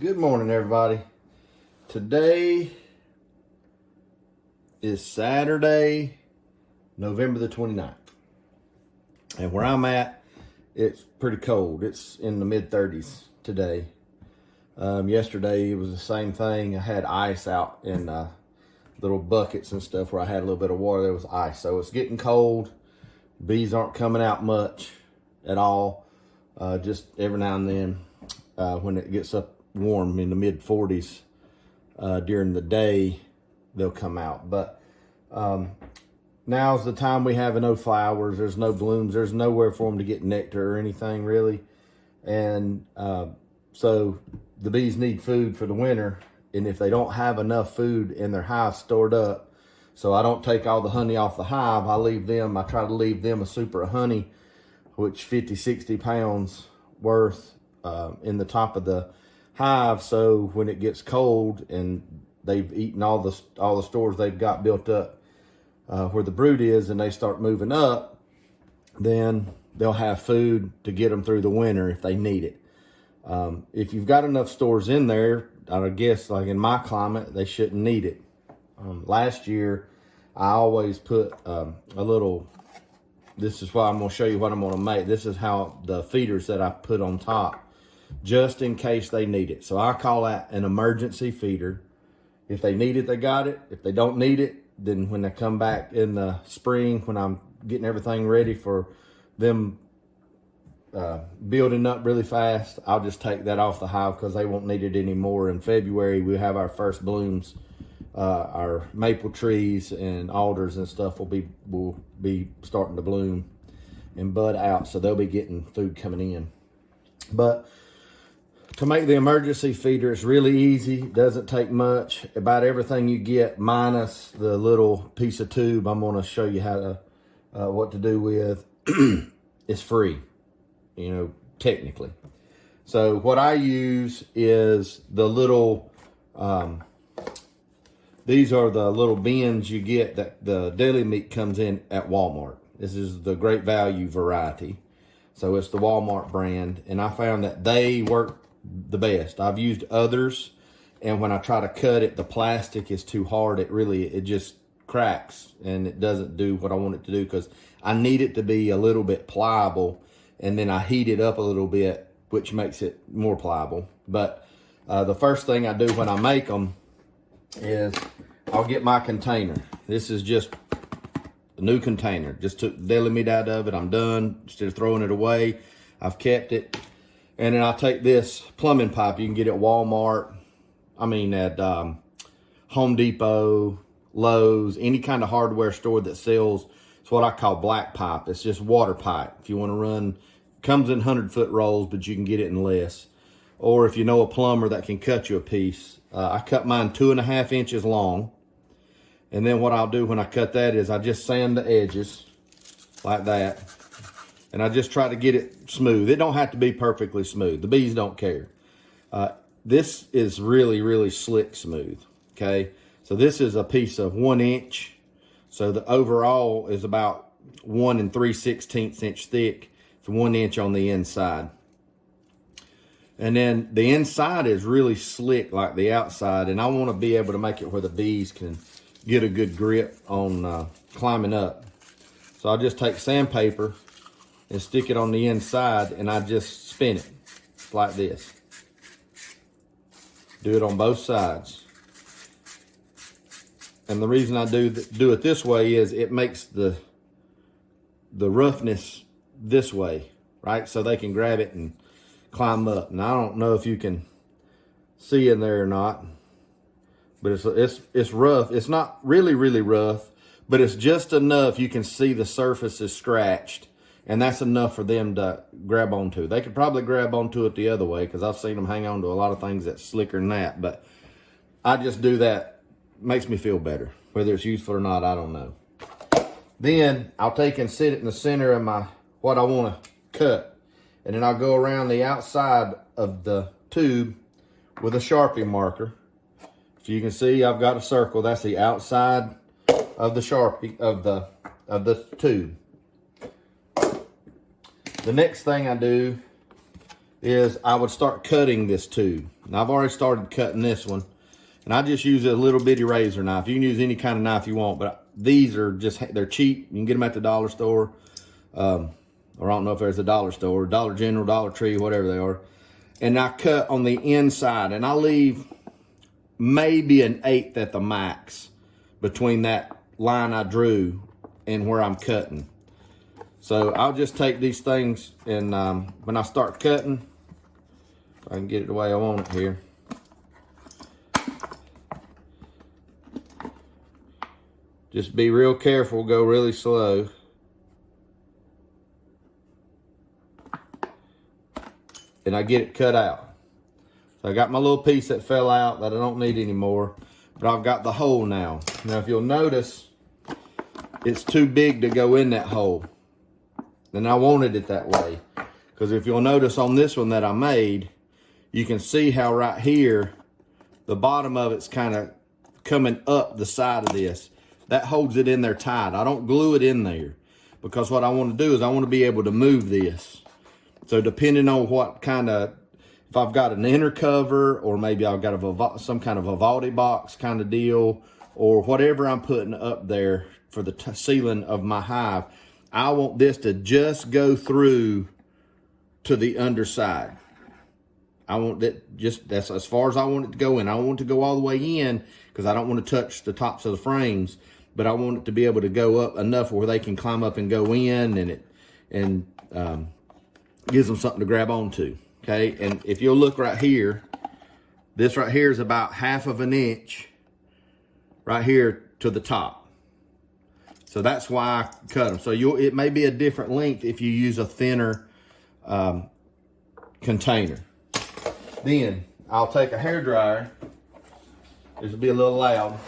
Good morning, everybody. Today is Saturday, November the 29th. And where I'm at, it's pretty cold. It's in the mid-30s today. Yesterday, it was the same thing. I had ice out in little buckets and stuff where I had a little bit of water. There was ice. So it's getting cold. Bees aren't coming out much at all. Just every now and then when it gets up warm in the mid 40s during the day, they'll come out. But now's the time we have no flowers. There's no blooms. There's nowhere for them to get nectar or anything really. And so the bees need food for the winter. And if they don't have enough food in their hive stored up, so I don't take all the honey off the hive, I try to leave them a super of honey, which 50, 60 pounds worth in the top of the hive. So when it gets cold and they've eaten all the stores they've got built up where the brood is, and they start moving up, then they'll have food to get them through the winter if they need it. If you've got enough stores in there, I guess like in my climate, they shouldn't need it. Last year, I always put a little, this is why I'm going to show you what I'm going to make. This is how the feeders that I put on top, just in case they need it. So I call that an emergency feeder. If they need it, they got it. If they don't need it, then when they come back in the spring, when I'm getting everything ready for them building up really fast, I'll just take that off the hive because they won't need it anymore. In February, we have our first blooms. Our maple trees and alders and stuff will be starting to bloom and bud out, so they'll be getting food coming in. But to make the emergency feeder, it's really easy. It doesn't take much. About everything you get, minus the little piece of tube I'm going to show you how to what to do with, is free, technically. So what I use is the little, these are the little bins you get that the deli meat comes in at Walmart. This is the Great Value variety. So it's the Walmart brand, and I found that they work the best. I've used others, and when I try to cut it, the plastic is too hard. It just cracks, and it doesn't do what I want it to do, because I need it to be a little bit pliable, and then I heat it up a little bit, which makes it more pliable. But the first thing I do when I make them is I'll get my container. This is just a new container. Just took the deli meat out of it. I'm done. Instead of throwing it away, I've kept it. And then I'll take this plumbing pipe. You can get it at Walmart. At Home Depot, Lowe's, any kind of hardware store that sells. It's what I call black pipe. It's just water pipe. If you want to run, comes in 100-foot rolls, but you can get it in less. Or if you know a plumber that can cut you a piece. I cut mine 2.5 inches long. And then what I'll do when I cut that is I just sand the edges like that. And I just try to get it smooth. It don't have to be perfectly smooth. The bees don't care. This is really, really slick smooth, okay? So this is a piece of 1 inch. So the overall is about 1 3/16 inch thick. It's 1 inch on the inside. And then the inside is really slick like the outside. And I want to be able to make it where the bees can get a good grip on climbing up. So I'll just take sandpaper and stick it on the inside, and I just spin it like this. Do it on both sides. And the reason I do it this way is it makes the roughness this way, right? So they can grab it and climb up. And I don't know if you can see in there or not, but it's rough. It's not really, really rough, but it's just enough you can see the surface is scratched. And that's enough for them to grab onto. They could probably grab onto it the other way, because I've seen them hang on to a lot of things that's slicker than that. But I just do that. Makes me feel better. Whether it's useful or not, I don't know. Then I'll take and sit it in the center of what I want to cut. And then I'll go around the outside of the tube with a Sharpie marker. So you can see I've got a circle. That's the outside of the Sharpie, of the tube. The next thing I do is I would start cutting this tube. And I've already started cutting this one. And I just use a little bitty razor knife. You can use any kind of knife you want, but these are just, they're cheap. You can get them at the dollar store. Or I don't know if there's a dollar store, Dollar General, Dollar Tree, whatever they are. And I cut on the inside, and I leave maybe an 1/8 at the max between that line I drew and where I'm cutting. So I'll just take these things, and when I start cutting, if I can get it the way I want it here. Just be real careful, go really slow. And I get it cut out. So I got my little piece that fell out that I don't need anymore, but I've got the hole now. Now if you'll notice, it's too big to go in that hole. And I wanted it that way. Because if you'll notice on this one that I made, you can see how right here, the bottom of it's kind of coming up the side of this. That holds it in there tight. I don't glue it in there because what I want to do is I want to be able to move this. So depending on what kind of, if I've got an inner cover, or maybe I've got some kind of a Vivaldi box kind of deal, or whatever I'm putting up there for the ceiling of my hive, I want this to just go through to the underside. I want that that's as far as I want it to go in. I don't want it to go all the way in because I don't want to touch the tops of the frames, but I want it to be able to go up enough where they can climb up and go in, and gives them something to grab onto. Okay, and if you'll look right here, this right here is about 1/2 inch right here to the top. So that's why I cut them. So it may be a different length if you use a thinner container. Then I'll take a hair dryer. This will be a little loud.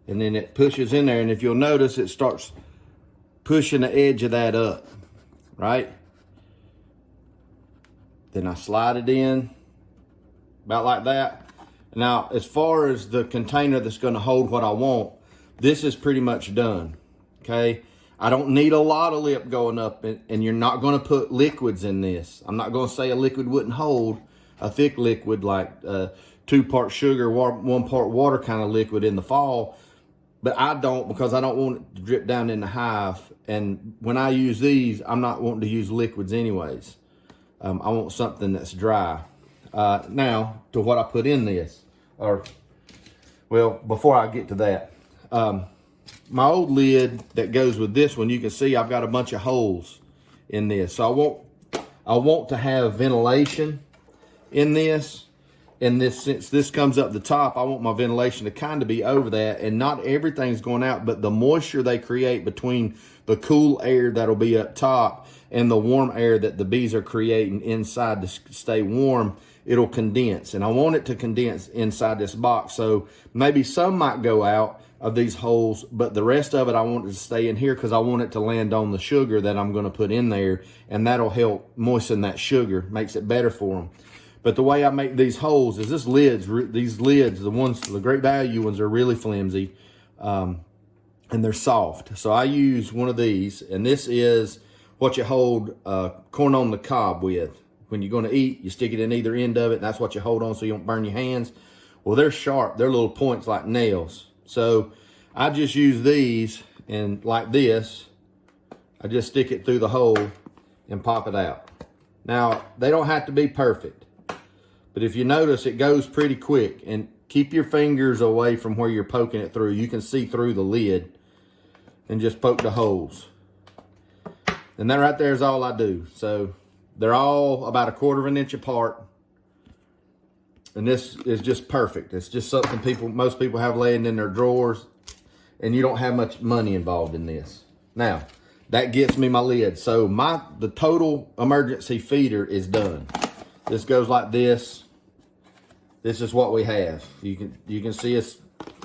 And then it pushes in there, and if you'll notice, it starts pushing the edge of that up, right? Then I slide it in, about like that. Now, as far as the container that's gonna hold what I want, this is pretty much done, okay? I don't need a lot of lip going up, and you're not gonna put liquids in this. I'm not gonna say a liquid wouldn't hold, a thick liquid like 2 parts sugar, 1 part water kind of liquid in the fall. But I don't, because I don't want it to drip down in the hive. And when I use these, I'm not wanting to use liquids anyways. I want something that's dry. Now, to what I put in this. Well, before I get to that. My old lid that goes with this one, you can see I've got a bunch of holes in this. So I want to have ventilation in this. And since this comes up the top, I want my ventilation to kind of be over that, and not everything's going out, but the moisture they create between the cool air that'll be up top and the warm air that the bees are creating inside to stay warm, it'll condense. And I want it to condense inside this box. So maybe some might go out of these holes, but the rest of it I want it to stay in here because I want it to land on the sugar that I'm going to put in there, and that'll help moisten that sugar, makes it better for them. But the way I make these holes is these lids, the great value ones, are really flimsy, and they're soft. So I use one of these, and this is what you hold corn on the cob with. When you're going to eat, you stick it in either end of it, and that's what you hold on so you don't burn your hands. Well, they're sharp. They're little points like nails. So I just use these, and like this, I just stick it through the hole and pop it out. Now, they don't have to be perfect. But if you notice, it goes pretty quick, and keep your fingers away from where you're poking it through. You can see through the lid, and just poke the holes. And that right there is all I do. So they're all about 1/4 inch apart. And this is just perfect. It's just something most people have laying in their drawers, and you don't have much money involved in this. Now, that gets me my lid. So the total emergency feeder is done. This goes like this. This is what we have. You can see it's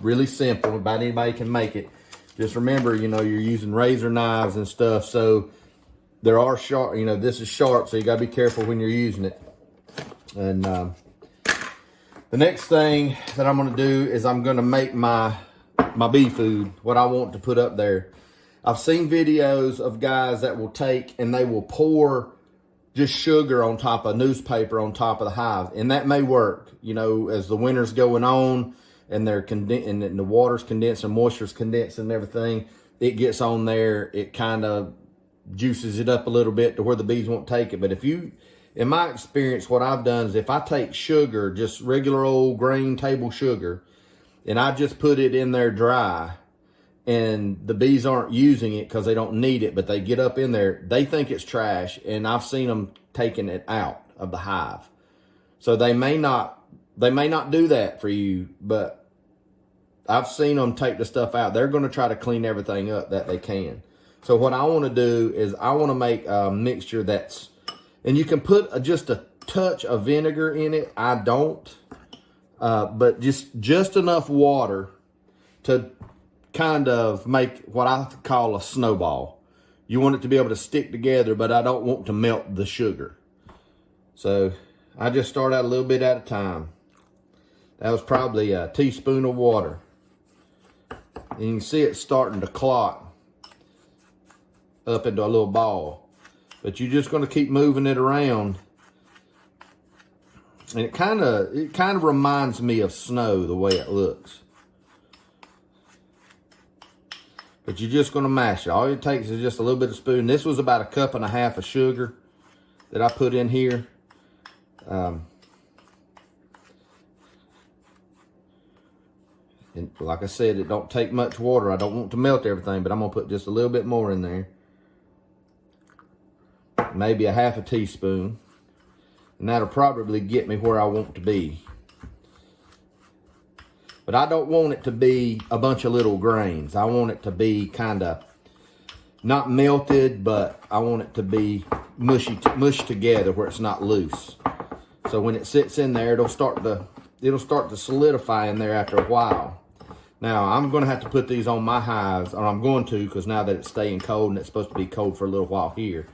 really simple. About anybody can make it. Just remember, you know, you're using razor knives and stuff, so there are sharp, you know, this is sharp, so you gotta be careful when you're using it. And the next thing that I'm gonna do is I'm gonna make my bee food, what I want to put up there. I've seen videos of guys that will take and they will pour just sugar on top of newspaper on top of the hive, and that may work, you know, as the winter's going on and and the water's condensing, moisture's condensing and everything, it gets on there, it kind of juices it up a little bit to where the bees won't take it. But if you, in my experience, what I've done is if I take sugar, just regular old grain table sugar, and I just put it in there dry, and the bees aren't using it because they don't need it, but they get up in there, they think it's trash, and I've seen them taking it out of the hive. So they may not do that for you, but I've seen them take the stuff out. They're going to try to clean everything up that they can. So what I want to do is I want to make a mixture that's, and you can put just a touch of vinegar in it. I don't, but just enough water to kind of make what I call a snowball. You want it to be able to stick together, but I don't want to melt the sugar. So I just start out a little bit at a time. That was probably a teaspoon of water. And you can see it starting to clot up into a little ball. But you're just going to keep moving it around. And it kind of reminds me of snow, the way it looks. But you're just going to mash it. All it takes is just a little bit of spoon. This was about 1.5 cups of sugar that I put in here. And like I said, it don't take much water. I don't want to melt everything, but I'm going to put just a little bit more in there. Maybe 1/2 teaspoon. And that'll probably get me where I want to be. But I don't want it to be a bunch of little grains. I want it to be kind of not melted, but I want it to be mushed together where it's not loose. So when it sits in there, it'll start to solidify in there after a while. Now, I'm going to have to put these on my hives, or I'm going to, because now that it's staying cold and it's supposed to be cold for a little while here,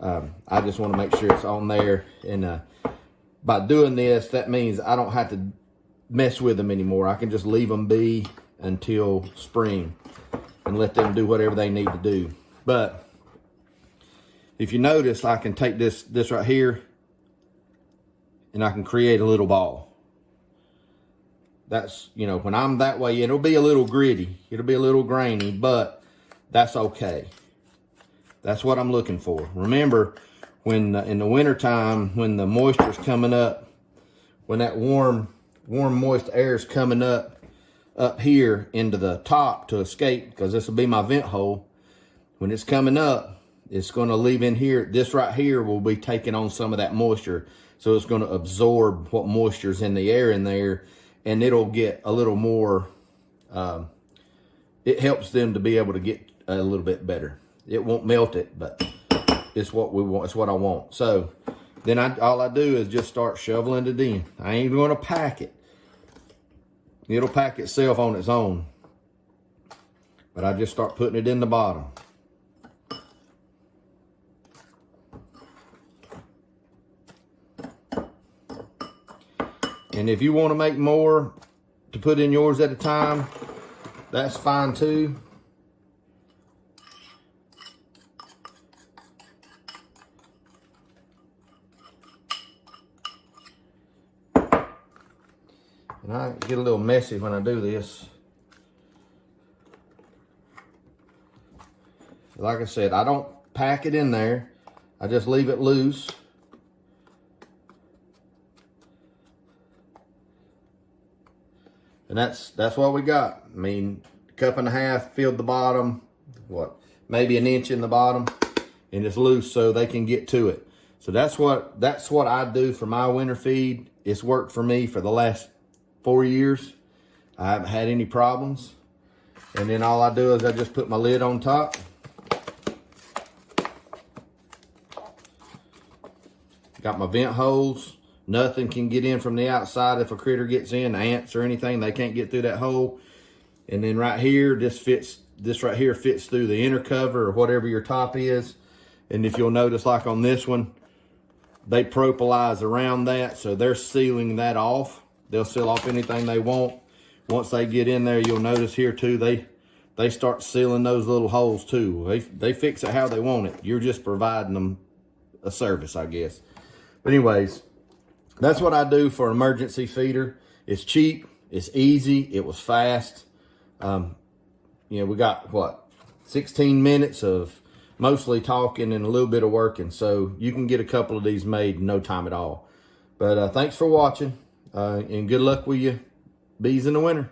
I just want to make sure it's on there. And by doing this, that means I don't have to mess with them anymore. I can just leave them be until spring and let them do whatever they need to do. But if you notice, I can take this right here and I can create a little ball. That's, you know, when I'm that way, it'll be a little gritty. It'll be a little grainy, but that's okay. That's what I'm looking for. Remember, when in the wintertime, when the moisture's coming up, when that warm, moist air is coming up here into the top to escape, because this will be my vent hole. When it's coming up, it's going to leave in here. This right here will be taking on some of that moisture. So it's going to absorb what moisture's in the air in there, and it'll get a little more, it helps them to be able to get a little bit better. It won't melt it, but it's what we want. It's what I want. So then all I do is just start shoveling it in. I ain't going to pack it. It'll pack itself on its own. But I just start putting it in the bottom. And if you want to make more to put in yours at a time, that's fine too. And I get a little messy when I do this. Like I said, I don't pack it in there. I just leave it loose. And that's what we got. I mean, 1.5 cups filled the bottom, what, maybe 1 inch in the bottom, and it's loose so they can get to it. So that's what I do for my winter feed. It's worked for me for the last 4 years. I haven't had any problems. And then all I do is I just put my lid on top, Got my vent holes. Nothing can get in from the outside. If a critter gets in, ants or anything, they can't get through that hole. And then right here, this right here fits through the inner cover or whatever your top is. And if you'll notice, like on this one, they propolize around that, so they're sealing that off. They'll seal off anything they want. Once they get in there, you'll notice here too, they start sealing those little holes too. They fix it how they want it. You're just providing them a service, I guess. But anyways, that's what I do for an emergency feeder. It's cheap, it's easy, it was fast. You know, we got, what, 16 minutes of mostly talking and a little bit of working. So you can get a couple of these made in no time at all. But thanks for watching, and good luck with you bees in the winter.